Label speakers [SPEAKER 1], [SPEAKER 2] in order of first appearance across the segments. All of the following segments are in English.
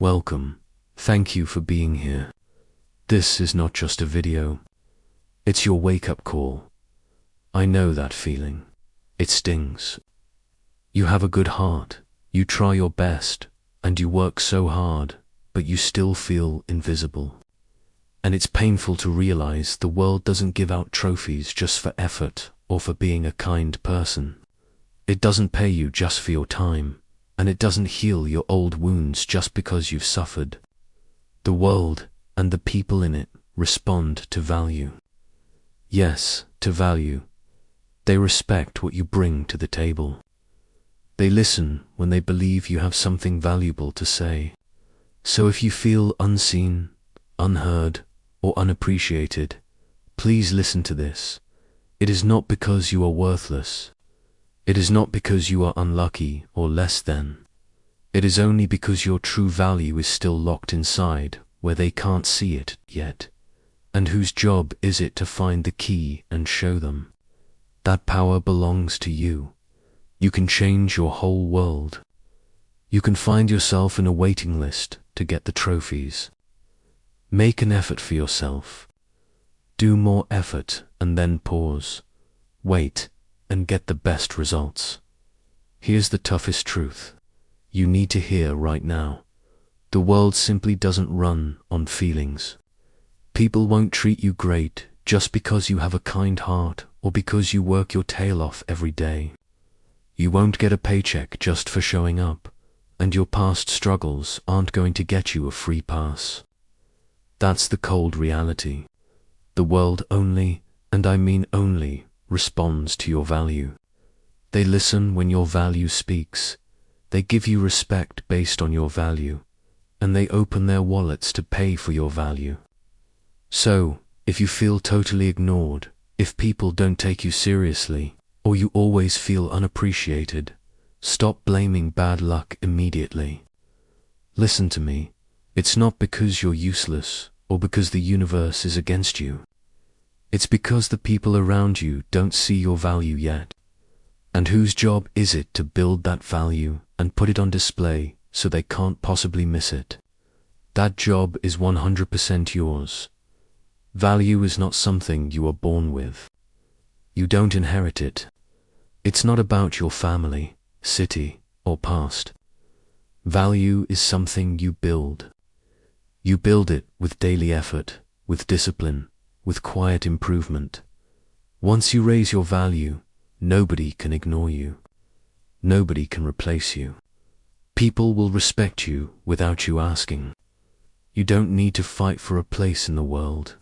[SPEAKER 1] Welcome. Thank you for being here. This is not just a video. It's your wake-up call. I know that feeling. It stings. You have a good heart, you try your best, and you work so hard, but you still feel invisible. And it's painful to realize the world doesn't give out trophies just for effort or for being a kind person. It doesn't pay you just for your time, and it doesn't heal your old wounds just because you've suffered. The world and the people in it respond to value. Yes, to value. They respect what you bring to the table. They listen when they believe you have something valuable to say. So if you feel unseen, unheard, or unappreciated, please listen to this. It is not because you are worthless. It is not because you are unlucky or less than. It is only because your true value is still locked inside, where they can't see it yet. And whose job is it to find the key and show them? That power belongs to you. You can change your whole world. You can find yourself in a waiting list to get the trophies. Make an effort for yourself. Do more effort and then pause. Wait and get the best results. Here's the toughest truth you need to hear right now. The world simply doesn't run on feelings. People won't treat you great just because you have a kind heart or because you work your tail off every day. You won't get a paycheck just for showing up, and your past struggles aren't going to get you a free pass. That's the cold reality. The world only, and I mean only, responds to your value. They listen when your value speaks. They give you respect based on your value, and they open their wallets to pay for your value. So, if you feel totally ignored, if people don't take you seriously, or you always feel unappreciated, stop blaming bad luck immediately. Listen to me. It's not because you're useless or because the universe is against you. It's because the people around you don't see your value yet. And whose job is it to build that value and put it on display so they can't possibly miss it? That job is 100% yours. Value is not something you are born with. You don't inherit it. It's not about your family, city, or past. Value is something you build. You build it with daily effort, with discipline, with quiet improvement. Once you raise your value, nobody can ignore you. Nobody can replace you. People will respect you without you asking. You don't need to fight for a place in the world.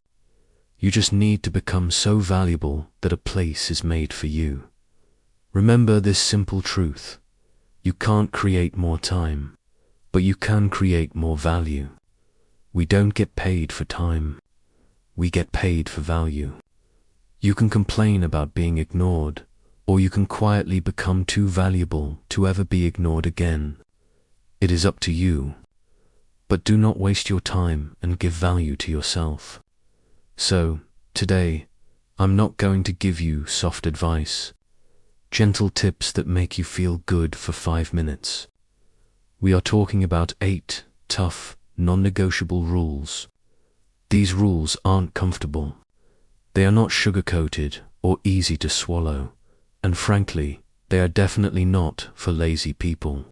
[SPEAKER 1] You just need to become so valuable that a place is made for you. Remember this simple truth. You can't create more time, but you can create more value. We don't get paid for time. We get paid for value. You can complain about being ignored, or you can quietly become too valuable to ever be ignored again. It is up to you. But do not waste your time and give value to yourself. So, today, I'm not going to give you soft advice, gentle tips that make you feel good for 5 minutes. We are talking about 8 tough, non-negotiable rules. These rules aren't comfortable. They are not sugar-coated or easy to swallow, and frankly, they are definitely not for lazy people.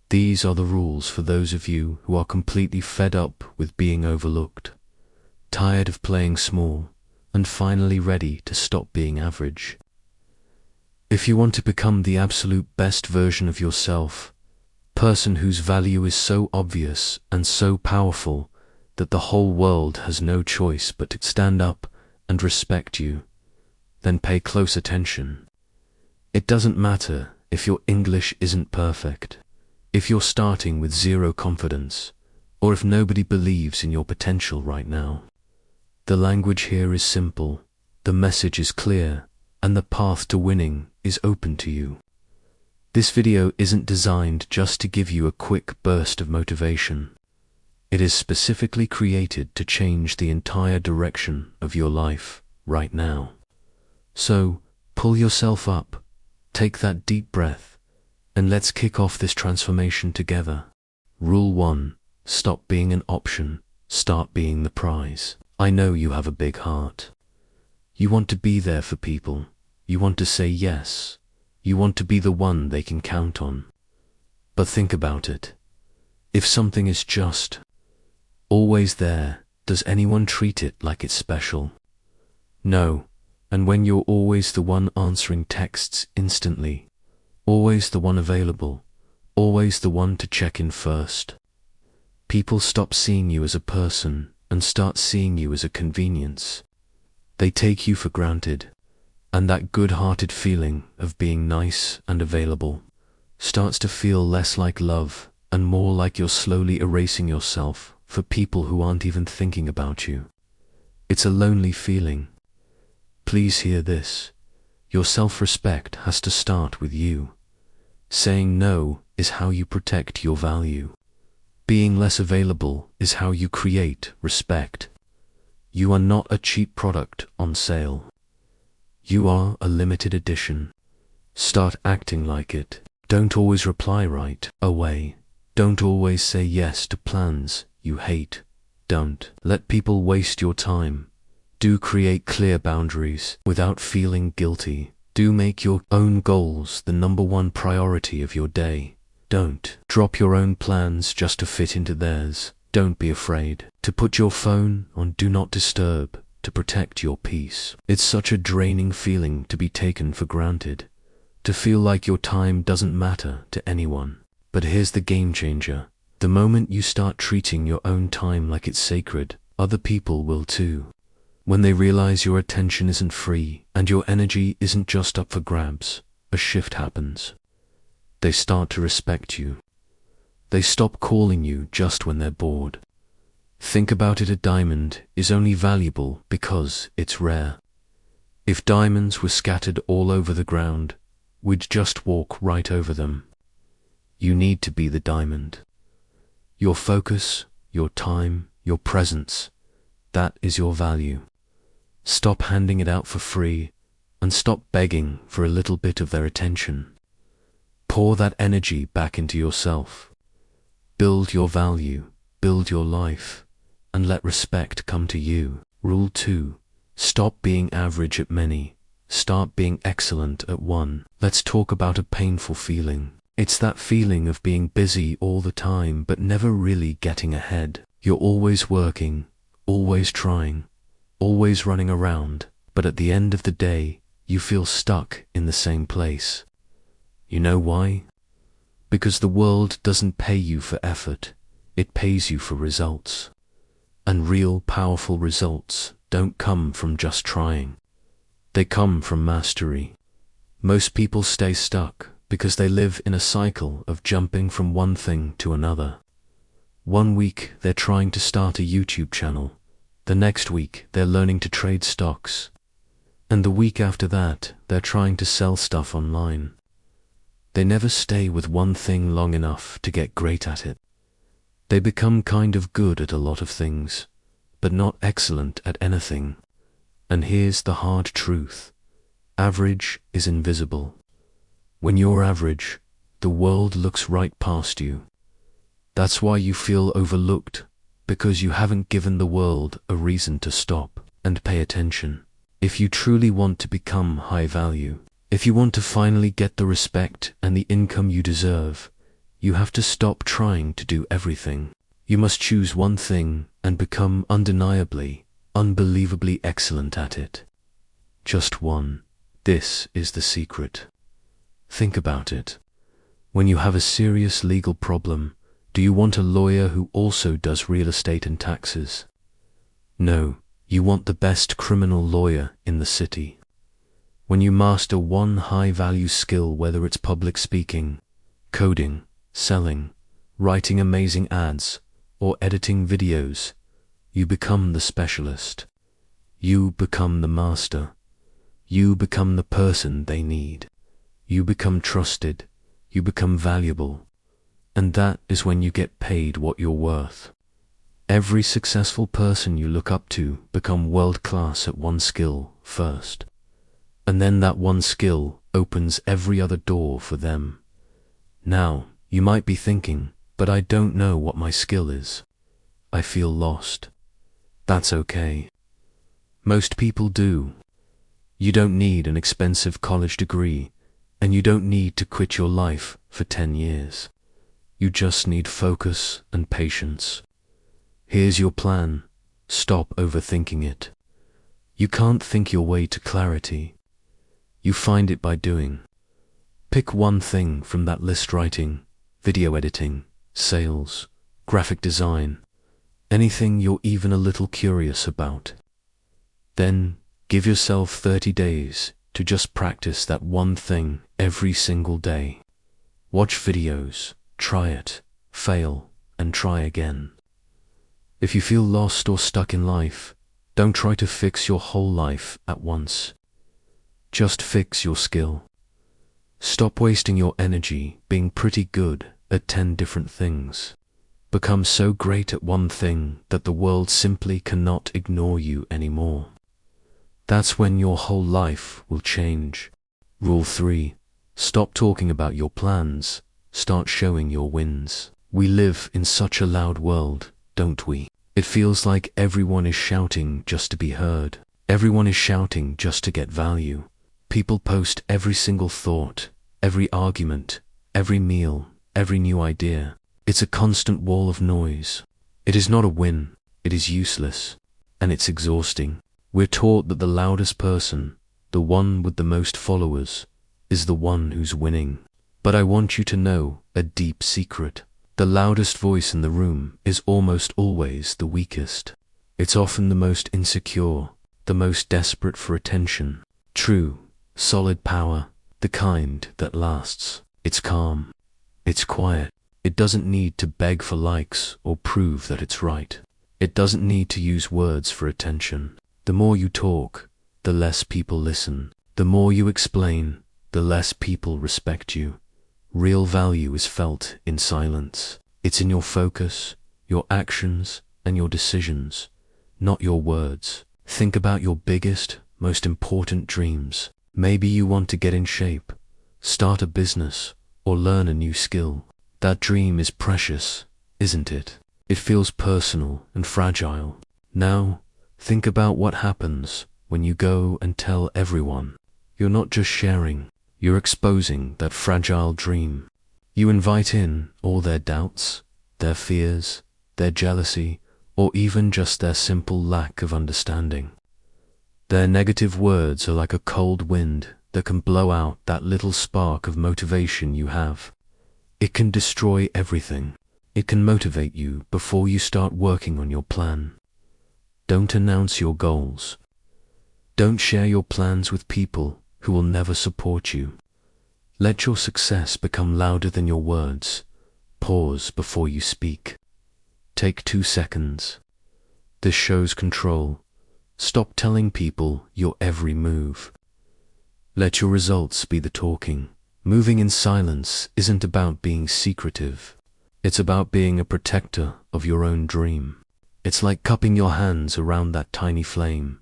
[SPEAKER 1] These are the rules for those of you who are completely fed up with being overlooked, tired of playing small, and finally ready to stop being average. If you want to become the absolute best version of yourself, person whose value is so obvious and so powerful that the whole world has no choice but to stand up and respect you, then pay close attention. It doesn't matter if your English isn't perfect, if you're starting with 0 confidence, or if nobody believes in your potential right now. The language here is simple, the message is clear, and the path to winning is open to you. This video isn't designed just to give you a quick burst of motivation. It is specifically created to change the entire direction of your life right now. So, pull yourself up, take that deep breath, and let's kick off this transformation together. Rule 1. Stop being an option. Start being the prize. I know you have a big heart. You want to be there for people. You want to say yes. You want to be the one they can count on. But think about it. If something is just always there, does anyone treat it like it's special? No. And when you're always the one answering texts instantly, always the one available, always the one to check in first, people stop seeing you as a person and start seeing you as a convenience. They take you for granted, and that good-hearted feeling of being nice and available starts to feel less like love and more like you're slowly erasing yourself for people who aren't even thinking about you. It's a lonely feeling. Please hear this. Your self-respect has to start with you. Saying no is how you protect your value. Being less available is how you create respect. You are not a cheap product on sale. You are a limited edition. Start acting like it. Don't always reply right away. Don't always say yes to plans you hate. Don't let people waste your time. Do create clear boundaries without feeling guilty. Do make your own goals the #1 priority of your day. Don't drop your own plans just to fit into theirs. Don't be afraid to put your phone on Do Not Disturb to protect your peace. It's such a draining feeling to be taken for granted, to feel like your time doesn't matter to anyone. But here's the game changer. The moment you start treating your own time like it's sacred, other people will too. When they realize your attention isn't free and your energy isn't just up for grabs, a shift happens. They start to respect you. They stop calling you just when they're bored. Think about it, a diamond is only valuable because it's rare. If diamonds were scattered all over the ground, we'd just walk right over them. You need to be the diamond. Your focus, your time, your presence, that is your value. Stop handing it out for free and stop begging for a little bit of their attention. Pour that energy back into yourself. Build your value, build your life, and let respect come to you. Rule 2. Stop being average at many. Start being excellent at one. Let's talk about a painful feeling. It's that feeling of being busy all the time but never really getting ahead. You're always working, always trying, always running around, but at the end of the day, you feel stuck in the same place. You know why? Because the world doesn't pay you for effort, it pays you for results. And real powerful results don't come from just trying. They come from mastery. Most people stay stuck because they live in a cycle of jumping from one thing to another. One week they're trying to start a YouTube channel. The next week they're learning to trade stocks. And the week after that they're trying to sell stuff online. They never stay with one thing long enough to get great at it. They become kind of good at a lot of things, but not excellent at anything. And here's the hard truth. Average is invisible. When you're average, the world looks right past you. That's why you feel overlooked, because you haven't given the world a reason to stop and pay attention. If you truly want to become high value, if you want to finally get the respect and the income you deserve, you have to stop trying to do everything. You must choose one thing and become undeniably, unbelievably excellent at it. Just one. This is the secret. Think about it. When you have a serious legal problem, do you want a lawyer who also does real estate and taxes? No, you want the best criminal lawyer in the city. When you master one high-value skill, whether it's public speaking, coding, selling, writing amazing ads, or editing videos, you become the specialist. You become the master. You become the person they need. You become trusted. You become valuable. And that is when you get paid what you're worth. Every successful person you look up to become world-class at one skill first. And then that one skill opens every other door for them. Now, you might be thinking, But I don't know what my skill is. I feel lost. That's okay. Most people do. You don't need an expensive college degree, and you don't need to quit your life for 10 years. You just need focus and patience. Here's your plan. Stop overthinking it. You can't think your way to clarity. You find it by doing. Pick one thing from that list: writing, video editing, sales, graphic design, anything you're even a little curious about. Then give yourself 30 days to just practice that one thing every single day. Watch videos, try it, fail, and try again. If you feel lost or stuck in life, don't try to fix your whole life at once. Just fix your skill. Stop wasting your energy being pretty good at 10 different things. Become so great at one thing that the world simply cannot ignore you anymore. That's when your whole life will change. Rule 3. Stop talking about your plans. Start showing your wins. We live in such a loud world, don't we? It feels like everyone is shouting just to be heard. Everyone is shouting just to get value. People post every single thought, every argument, every meal, every new idea. It's a constant wall of noise. It is not a win. It is useless. And it's exhausting. We're taught that the loudest person, the one with the most followers, is the one who's winning. But I want you to know a deep secret. The loudest voice in the room is almost always the weakest. It's often the most insecure, the most desperate for attention. True, solid power, the kind that lasts. It's calm. It's quiet. It doesn't need to beg for likes or prove that it's right. It doesn't need to use words for attention. The more you talk, the less people listen. The more you explain, the less people respect you. Real value is felt in silence. It's in your focus, your actions, and your decisions, not your words. Think about your biggest, most important dreams. Maybe you want to get in shape, start a business, or learn a new skill. That dream is precious, isn't it? It feels personal and fragile. Now, think about what happens when you go and tell everyone. You're not just sharing, you're exposing that fragile dream. You invite in all their doubts, their fears, their jealousy, or even just their simple lack of understanding. Their negative words are like a cold wind that can blow out that little spark of motivation you have. It can destroy everything. It can motivate you before you start working on your plan. Don't announce your goals. Don't share your plans with people who will never support you. Let your success become louder than your words. Pause before you speak. Take 2 seconds. This shows control. Stop telling people your every move. Let your results be the talking. Moving in silence isn't about being secretive. It's about being a protector of your own dream. It's like cupping your hands around that tiny flame,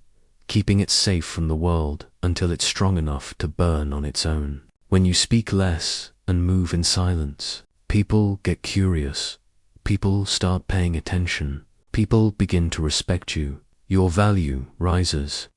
[SPEAKER 1] keeping it safe from the world until it's strong enough to burn on its own. When you speak less and move in silence, people get curious. People start paying attention. People begin to respect you. Your value rises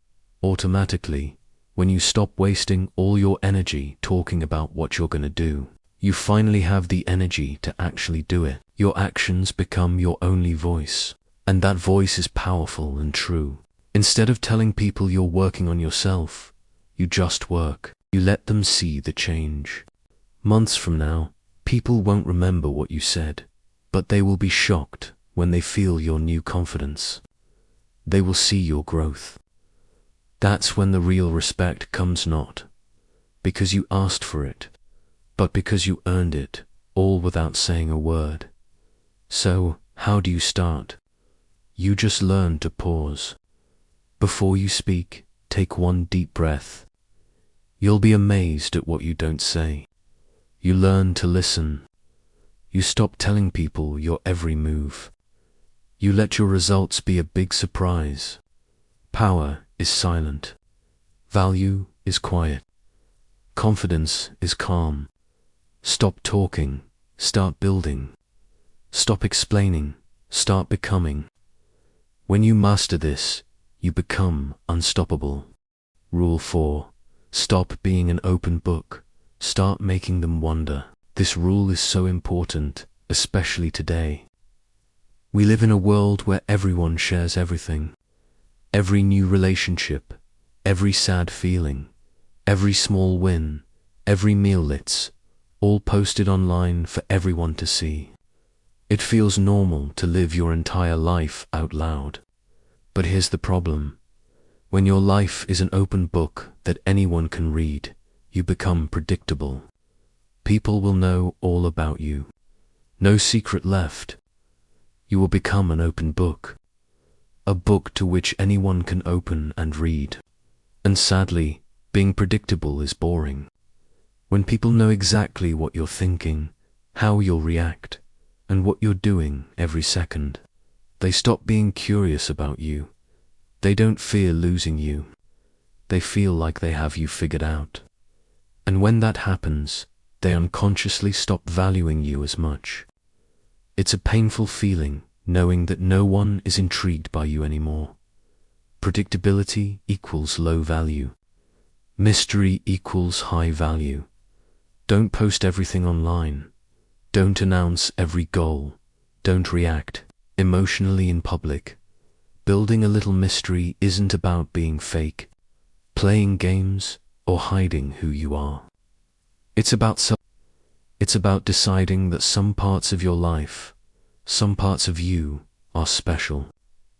[SPEAKER 1] automatically. When you stop wasting all your energy talking about what you're going to do, you finally have the energy to actually do it. Your actions become your only voice, and that voice is powerful and true. Instead of telling people you're working on yourself, you just work. You let them see the change. Months from now, people won't remember what you said, but they will be shocked when they feel your new confidence. They will see your growth. That's when the real respect comes, not because you asked for it, but because you earned it, all without saying a word. So, how do you start? You just learn to pause. Before you speak, take one deep breath. You'll be amazed at what you don't say. You learn to listen. You stop telling people your every move. You let your results be a big surprise. Power is silent. Value is quiet. Confidence is calm. Stop talking. Start building. Stop explaining, start becoming. When you master this, you become unstoppable. Rule 4. Stop being an open book. Start making them wonder. This rule is so important, especially today. We live in a world where everyone shares everything. Every new relationship, every sad feeling, every small win, every meal lit, all posted online for everyone to see. It feels normal to live your entire life out loud. But here's the problem. When your life is an open book that anyone can read, you become predictable. People will know all about you. No secret left. You will become an open book. A book to which anyone can open and read. And sadly, being predictable is boring. When people know exactly what you're thinking, how you'll react, and what you're doing every second, they stop being curious about you. They don't fear losing you. They feel like they have you figured out. And when that happens, they unconsciously stop valuing you as much. It's a painful feeling, knowing that no one is intrigued by you anymore. Predictability equals low value. Mystery equals high value. Don't post everything online. Don't announce every goal. Don't react emotionally in public. Building a little mystery isn't about being fake, playing games, or hiding who you are. It's about deciding that some parts of your life, some parts of you, are special.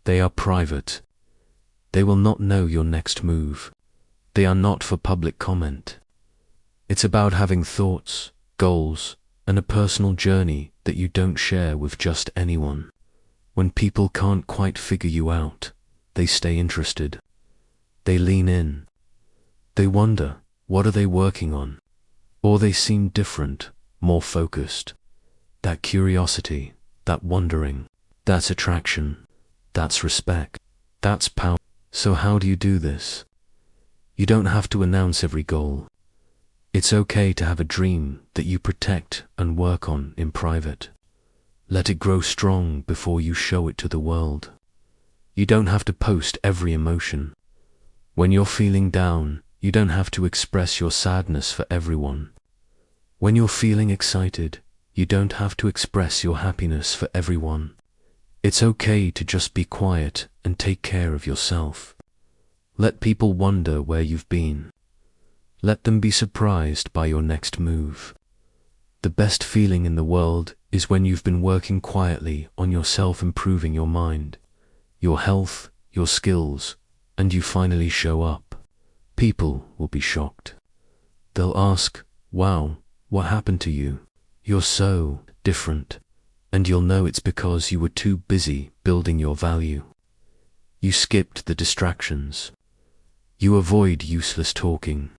[SPEAKER 1] They are private. They will not know your next move. They are not for public comment. It's about having thoughts, goals, and a personal journey that you don't share with just anyone. When people can't quite figure you out, they stay interested. They lean in. They wonder, what are they working on? Or they seem different, more focused. That curiosity, that wondering, that's attraction, that's respect, that's power. So how do you do this? You don't have to announce every goal. It's okay to have a dream that you protect and work on in private. Let it grow strong before you show it to the world. You don't have to post every emotion. When you're feeling down, you don't have to express your sadness for everyone. When you're feeling excited, you don't have to express your happiness for everyone. It's okay to just be quiet and take care of yourself. Let people wonder where you've been. Let them be surprised by your next move. The best feeling in the world is when you've been working quietly on yourself, improving your mind, your health, your skills, and you finally show up. People will be shocked. They'll ask, wow, what happened to you? You're so different. And you'll know it's because you were too busy building your value. You skipped the distractions. You avoid useless talking.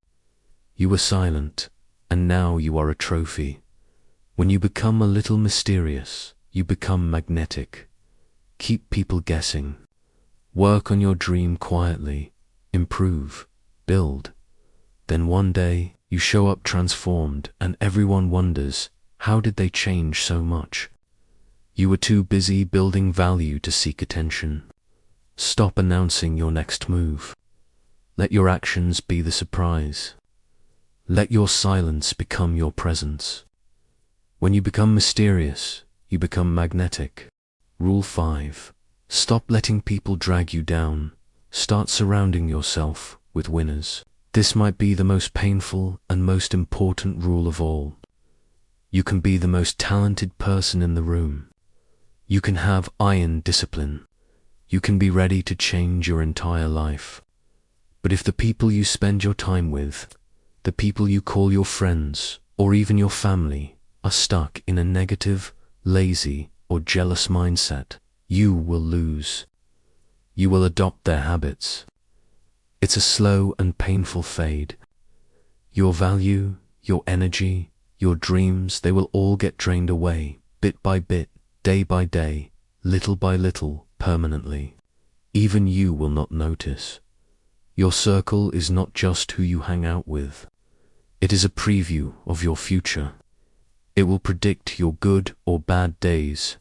[SPEAKER 1] You were silent, and now you are a trophy. When you become a little mysterious, you become magnetic. Keep people guessing. Work on your dream quietly. Improve. Build. Then one day, you show up transformed, and everyone wonders, how did they change so much? You were too busy building value to seek attention. Stop announcing your next move. Let your actions be the surprise. Let your silence become your presence. When you become mysterious, you become magnetic. Rule 5. Stop letting people drag you down. Start surrounding yourself with winners. This might be the most painful and most important rule of all. You can be the most talented person in the room. You can have iron discipline. You can be ready to change your entire life. But if the people you spend your time with, the people you call your friends, or even your family, are stuck in a negative, lazy, or jealous mindset, you will lose. You will adopt their habits. It's a slow and painful fade. Your value, your energy, your dreams, they will all get drained away, bit by bit, day by day, little by little, permanently. Even you will not notice. Your circle is not just who you hang out with. It is a preview of your future. It will predict your good or bad days.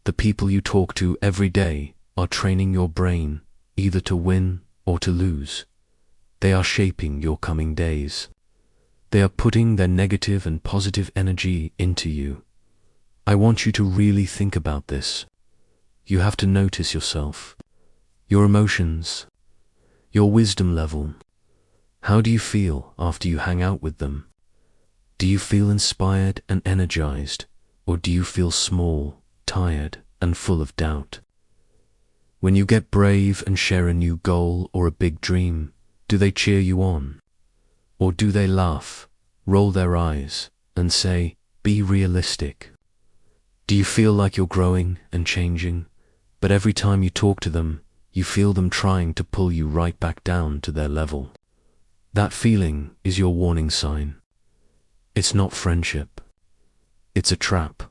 [SPEAKER 1] The people you talk to every day are training your brain either to win or to lose. They are shaping your coming days. They are putting their negative and positive energy into you. I want you to really think about this. You have to notice yourself, your emotions, your wisdom level. How do you feel after you hang out with them? Do you feel inspired and energized, or do you feel small, tired, and full of doubt? When you get brave and share a new goal or a big dream, do they cheer you on? Or do they laugh, roll their eyes, and say, "Be realistic"? Do you feel like you're growing and changing, but every time you talk to them, you feel them trying to pull you right back down to their level? That feeling is your warning sign. It's not friendship. It's a trap.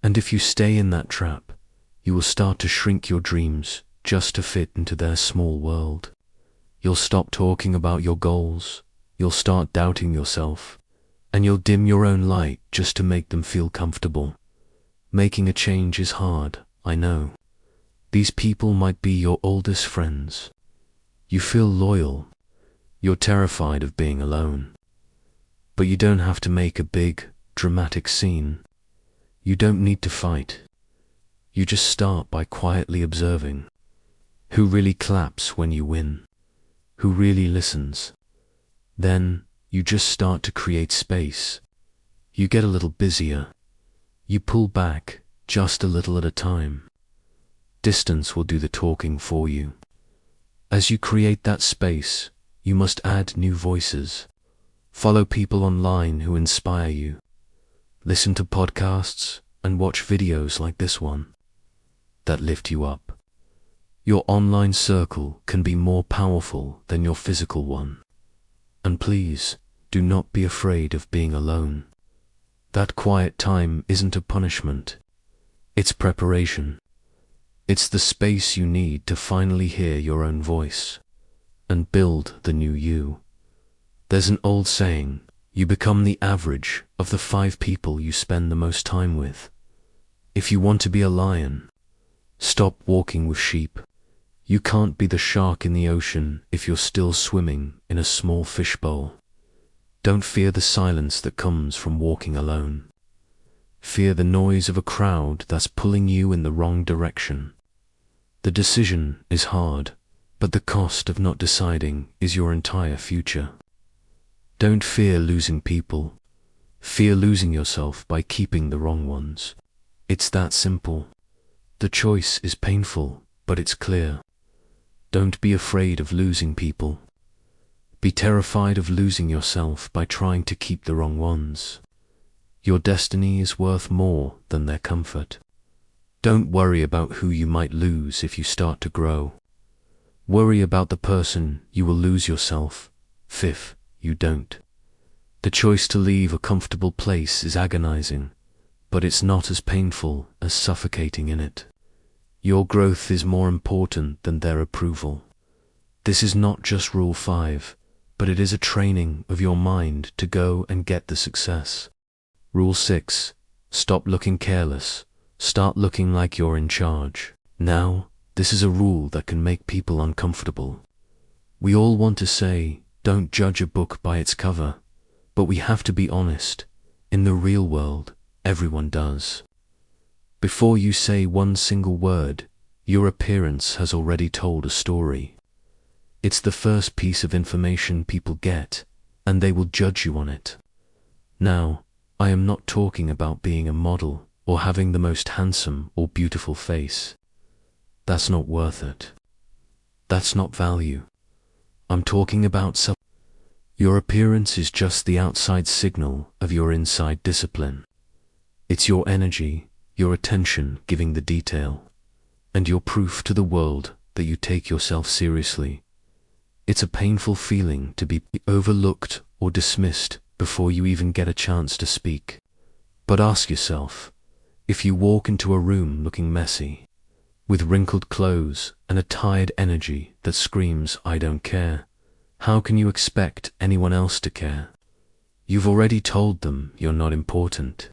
[SPEAKER 1] And if you stay in that trap, you will start to shrink your dreams just to fit into their small world. You'll stop talking about your goals, you'll start doubting yourself, and you'll dim your own light just to make them feel comfortable. Making a change is hard, I know. These people might be your oldest friends. You feel loyal. You're terrified of being alone. But you don't have to make a big, dramatic scene. You don't need to fight. You just start by quietly observing. Who really claps when you win? Who really listens? Then you just start to create space. You get a little busier. You pull back just a little at a time. Distance will do the talking for you. As you create that space, you must add new voices. Follow people online who inspire you. Listen to podcasts and watch videos like this one that lift you up. Your online circle can be more powerful than your physical one. And please, do not be afraid of being alone. That quiet time isn't a punishment. It's preparation. It's the space you need to finally hear your own voice and build the new you. There's an old saying, you become the average of the 5 people you spend the most time with. If you want to be a lion, stop walking with sheep. You can't be the shark in the ocean if you're still swimming in a small fishbowl. Don't fear the silence that comes from walking alone. Fear the noise of a crowd that's pulling you in the wrong direction. The decision is hard, but the cost of not deciding is your entire future. Don't fear losing people. Fear losing yourself by keeping the wrong ones. It's that simple. The choice is painful, but it's clear. Don't be afraid of losing people. Be terrified of losing yourself by trying to keep the wrong ones. Your destiny is worth more than their comfort. Don't worry about who you might lose if you start to grow. Worry about the person you will lose yourself if you don't. The choice to leave a comfortable place is agonizing, but it's not as painful as suffocating in it. Your growth is more important than their approval. This is not just Rule 5, but it is a training of your mind to go and get the success. Rule 6. Stop looking careless. Start looking like you're in charge. Now, this is a rule that can make people uncomfortable. We all want to say, don't judge a book by its cover, but we have to be honest. In the real world, everyone does. Before you say one single word, your appearance has already told a story. It's the first piece of information people get, and they will judge you on it. Now, I am not talking about being a model or having the most handsome or beautiful face. That's not worth it. That's not value. I'm talking about self. Your appearance is just the outside signal of your inside discipline. It's your energy, your attention giving the detail, and your proof to the world that you take yourself seriously. It's a painful feeling to be overlooked or dismissed before you even get a chance to speak. But ask yourself, if you walk into a room looking messy, with wrinkled clothes and a tired energy that screams, "I don't care," how can you expect anyone else to care? You've already told them you're not important.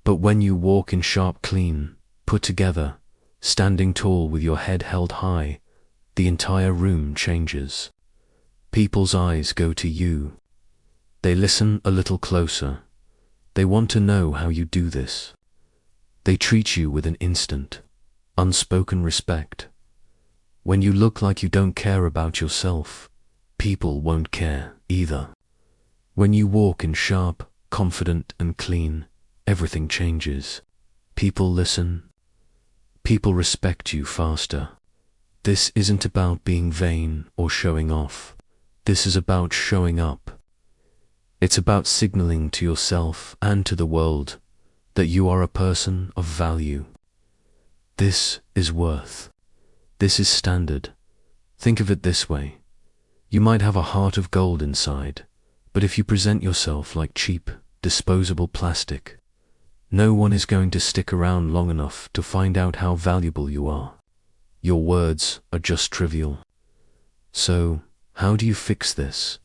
[SPEAKER 1] But when you walk in sharp, clean, put together, standing tall with your head held high, the entire room changes. People's eyes go to you. They listen a little closer. They want to know how you do this. They treat you with an instant, unspoken respect. When you look like you don't care about yourself, people won't care either. When you walk in sharp, confident and clean, everything changes. People listen. People respect you faster. This isn't about being vain or showing off. This is about showing up. It's about signaling to yourself and to the world that you are a person of value. This is worth. This is standard. Think of it this way. You might have a heart of gold inside, but if you present yourself like cheap, disposable plastic, no one is going to stick around long enough to find out how valuable you are. Your words are just trivial. So, how do you fix this?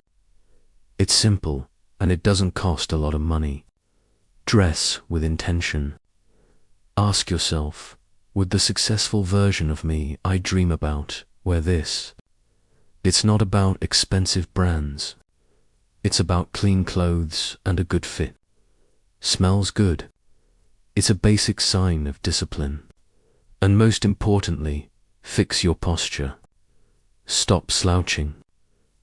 [SPEAKER 1] It's simple, and it doesn't cost a lot of money. Dress with intention. Ask yourself, would the successful version of me I dream about wear this? It's not about expensive brands. It's about clean clothes and a good fit. Smells good. It's a basic sign of discipline. And most importantly, fix your posture. Stop slouching.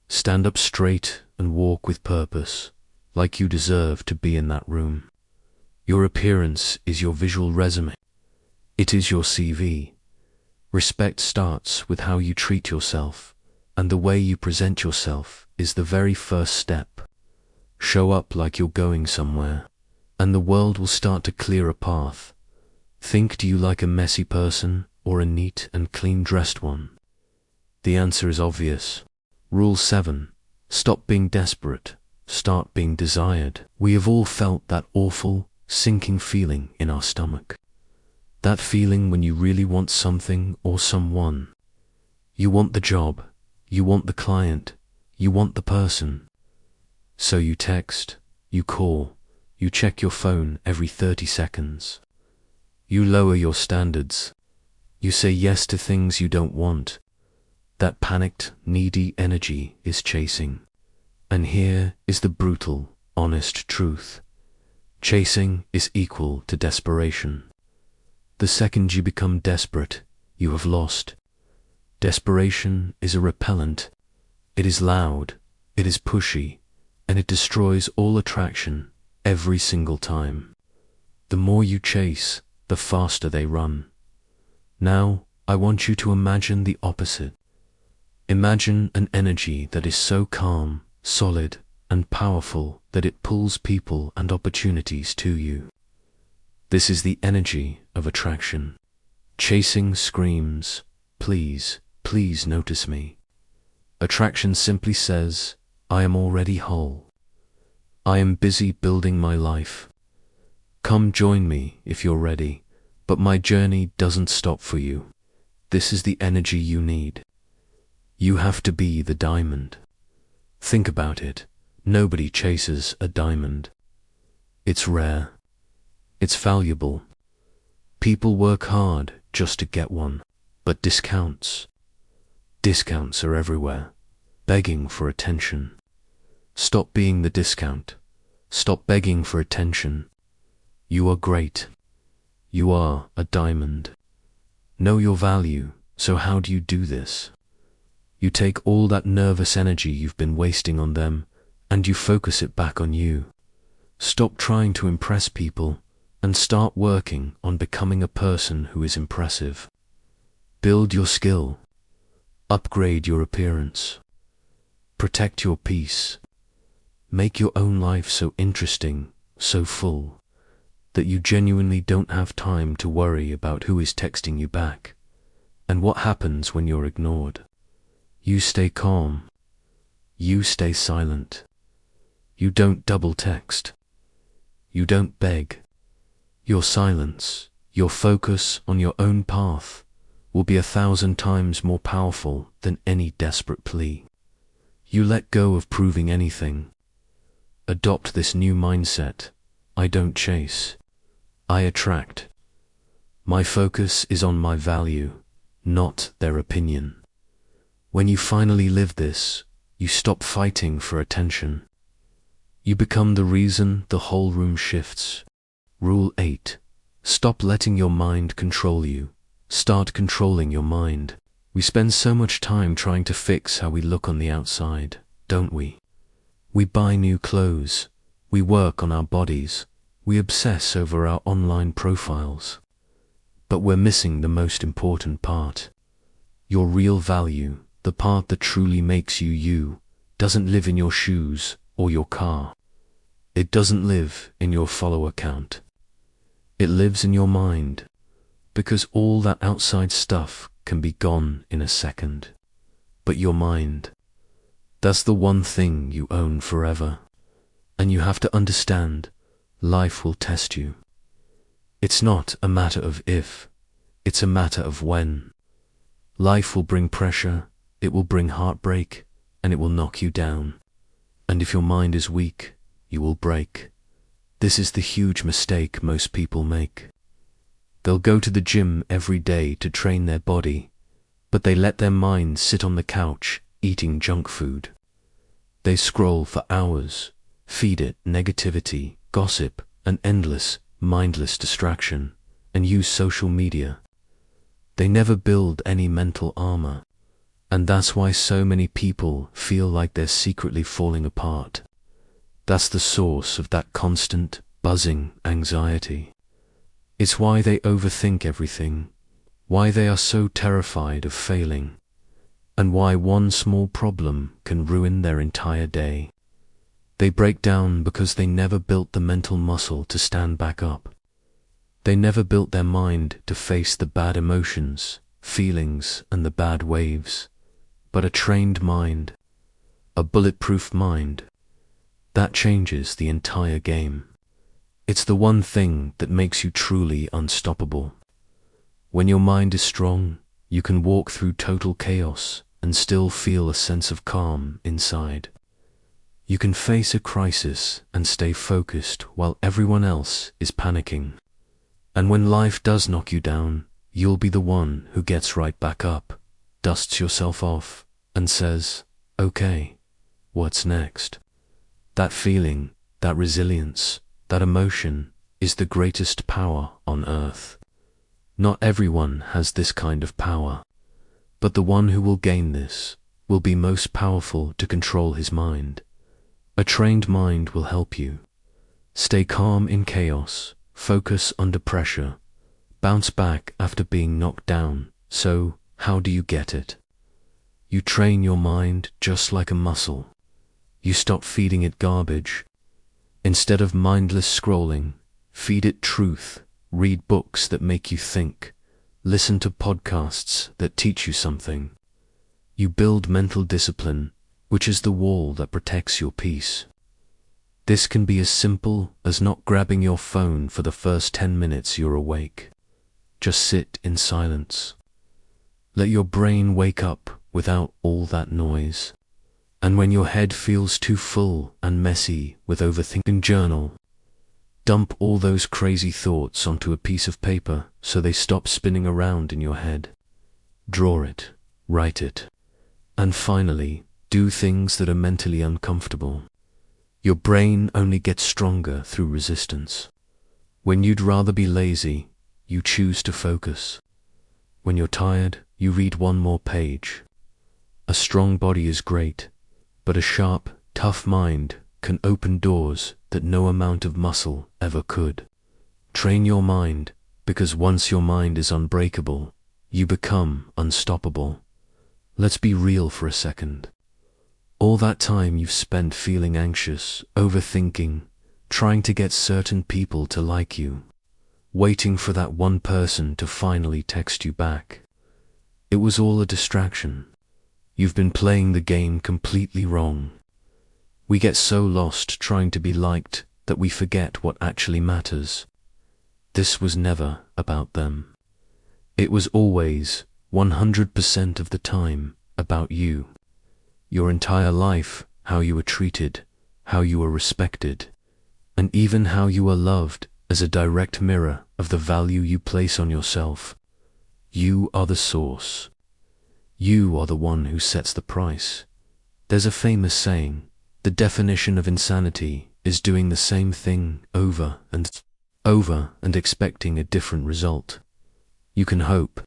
[SPEAKER 1] Stand up straight and walk with purpose, like you deserve to be in that room. Your appearance is your visual resume. It is your CV. Respect starts with how you treat yourself, and the way you present yourself is the very first step. Show up like you're going somewhere, and the world will start to clear a path. Think, do you like a messy person or a neat and clean dressed one? The answer is obvious. Rule 7. Stop being desperate. Start being desired. We have all felt that awful, sinking feeling in our stomach. That feeling when you really want something or someone. You want the job. You want the client. You want the person. So you text, you call, you check your phone every 30 seconds. You lower your standards. You say yes to things you don't want. That panicked, needy energy is chasing. And here is the brutal, honest truth. Chasing is equal to desperation. The second you become desperate, you have lost. Desperation is a repellent. It is loud, it is pushy, and it destroys all attraction every single time. The more you chase, the faster they run. Now, I want you to imagine the opposite. Imagine an energy that is so calm, solid, and powerful that it pulls people and opportunities to you. This is the energy of attraction. Chasing screams, please, please notice me. Attraction simply says, I am already whole. I am busy building my life. Come join me if you're ready, but my journey doesn't stop for you. This is the energy you need. You have to be the diamond. Think about it. Nobody chases a diamond. It's rare. It's valuable. People work hard just to get one, but discounts are everywhere, begging for attention. Stop being the discount. Stop begging for attention. You are great. You are a diamond. Know your value. So how do you do this? You take all that nervous energy you've been wasting on them, and you focus it back on you. Stop trying to impress people, and start working on becoming a person who is impressive. Build your skill. Upgrade your appearance. Protect your peace. Make your own life so interesting, so full, that you genuinely don't have time to worry about who is texting you back, and what happens when you're ignored. You stay calm. You stay silent. You don't double text. You don't beg. Your silence, your focus on your own path, will be 1,000 times more powerful than any desperate plea. You let go of proving anything. adopt this new mindset. I don't chase. I attract. My focus is on my value, not their opinion. When you finally live this, you stop fighting for attention. You become the reason the whole room shifts. Rule 8. Stop letting your mind control you. Start controlling your mind. We spend so much time trying to fix how we look on the outside, don't we? We buy new clothes. We work on our bodies. We obsess over our online profiles. But we're missing the most important part. Your real value, the part that truly makes you you, doesn't live in your shoes or your car. It doesn't live in your follower count. It lives in your mind, because all that outside stuff can be gone in a second. But your mind, that's the one thing you own forever. And you have to understand, life will test you. It's not a matter of if, it's a matter of when. Life will bring pressure, it will bring heartbreak, and it will knock you down. And if your mind is weak, you will break. This is the huge mistake most people make. They'll go to the gym every day to train their body, but they let their mind sit on the couch eating junk food. They scroll for hours, feed it negativity, gossip, and endless, mindless distraction, and use social media. They never build any mental armor, and that's why so many people feel like they're secretly falling apart. That's the source of that constant, buzzing anxiety. It's why they overthink everything, why they are so terrified of failing, and why one small problem can ruin their entire day. They break down because they never built the mental muscle to stand back up. They never built their mind to face the bad emotions, feelings, and the bad waves. But a trained mind, a bulletproof mind, that changes the entire game. It's the one thing that makes you truly unstoppable. When your mind is strong, you can walk through total chaos and still feel a sense of calm inside. You can face a crisis and stay focused while everyone else is panicking. And when life does knock you down, you'll be the one who gets right back up, dusts yourself off, and says, "Okay, what's next?" That feeling, that resilience, that emotion is the greatest power on earth. Not everyone has this kind of power, but the one who will gain this will be most powerful to control his mind. A trained mind will help you. Stay calm in chaos, focus under pressure, bounce back after being knocked down. So, how do you get it? You train your mind just like a muscle. You stop feeding it garbage. Instead of mindless scrolling, feed it truth. Read books that make you think. Listen to podcasts that teach you something. You build mental discipline, which is the wall that protects your peace. This can be as simple as not grabbing your phone for the first 10 minutes you're awake. Just sit in silence. Let your brain wake up without all that noise. And when your head feels too full and messy with overthinking, journal. Dump all those crazy thoughts onto a piece of paper so they stop spinning around in your head. Draw it, write it, and finally, do things that are mentally uncomfortable. Your brain only gets stronger through resistance. When you'd rather be lazy, you choose to focus. When you're tired, you read one more page. A strong body is great, but a sharp, tough mind can open doors that no amount of muscle ever could. Train your mind, because once your mind is unbreakable, you become unstoppable. Let's be real for a second. All that time you've spent feeling anxious, overthinking, trying to get certain people to like you, waiting for that one person to finally text you back. It was all a distraction. You've been playing the game completely wrong. We get so lost trying to be liked that we forget what actually matters. This was never about them. It was always, 100% of the time, about you. Your entire life, how you were treated, how you are respected, and even how you are loved as a direct mirror of the value you place on yourself. You are the source. You are the one who sets the price. There's a famous saying, the definition of insanity is doing the same thing over and expecting a different result. You can hope,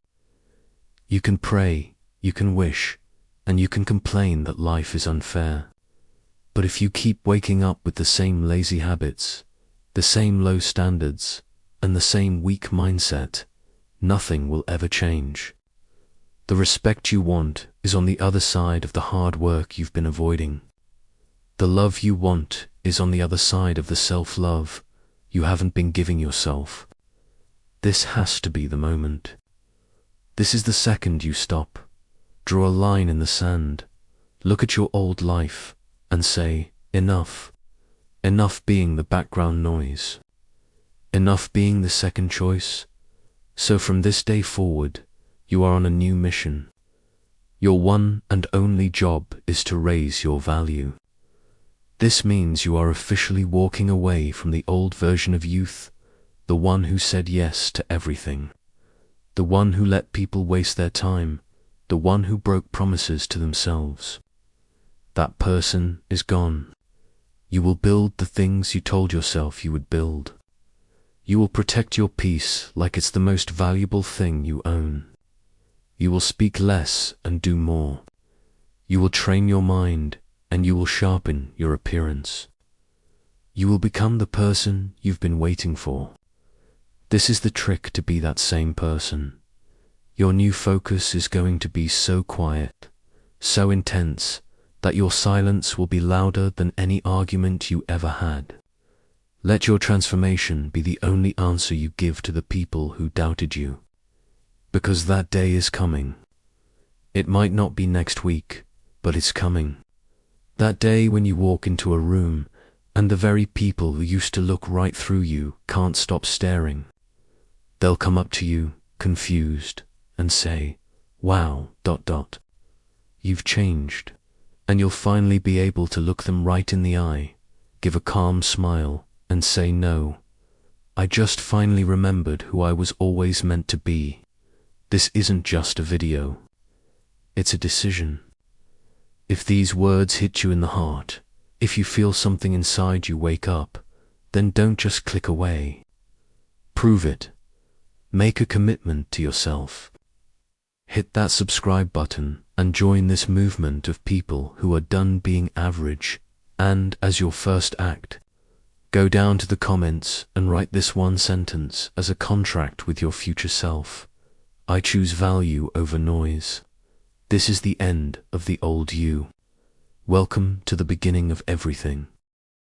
[SPEAKER 1] you can pray, you can wish, and you can complain that life is unfair. But if you keep waking up with the same lazy habits, the same low standards, and the same weak mindset, nothing will ever change. The respect you want is on the other side of the hard work you've been avoiding. The love you want is on the other side of the self-love you haven't been giving yourself. This has to be the moment. This is the second you stop, draw a line in the sand, look at your old life, and say, enough. Enough being the background noise. Enough being the second choice. So from this day forward, you are on a new mission. Your one and only job is to raise your value. This means you are officially walking away from the old version of youth, the one who said yes to everything, the one who let people waste their time, the one who broke promises to themselves. That person is gone. You will build the things you told yourself you would build. You will protect your peace like it's the most valuable thing you own. You will speak less and do more. You will train your mind and you will sharpen your appearance. You will become the person you've been waiting for. This is the trick to be that same person. Your new focus is going to be so quiet, so intense, that your silence will be louder than any argument you ever had. Let your transformation be the only answer you give to the people who doubted you. Because that day is coming. It might not be next week, but it's coming. That day when you walk into a room and the very people who used to look right through you can't stop staring. They'll come up to you, confused, and say, wow, ... You've changed. And you'll finally be able to look them right in the eye, give a calm smile, and say, no, I just finally remembered who I was always meant to be. This isn't just a video. It's a decision. If these words hit you in the heart, if you feel something inside you wake up, then don't just click away. Prove it. Make a commitment to yourself. Hit that subscribe button and join this movement of people who are done being average, and as your first act, go down to the comments and write this one sentence as a contract with your future self. I choose value over noise. This is the end of the old you. Welcome to the beginning of everything.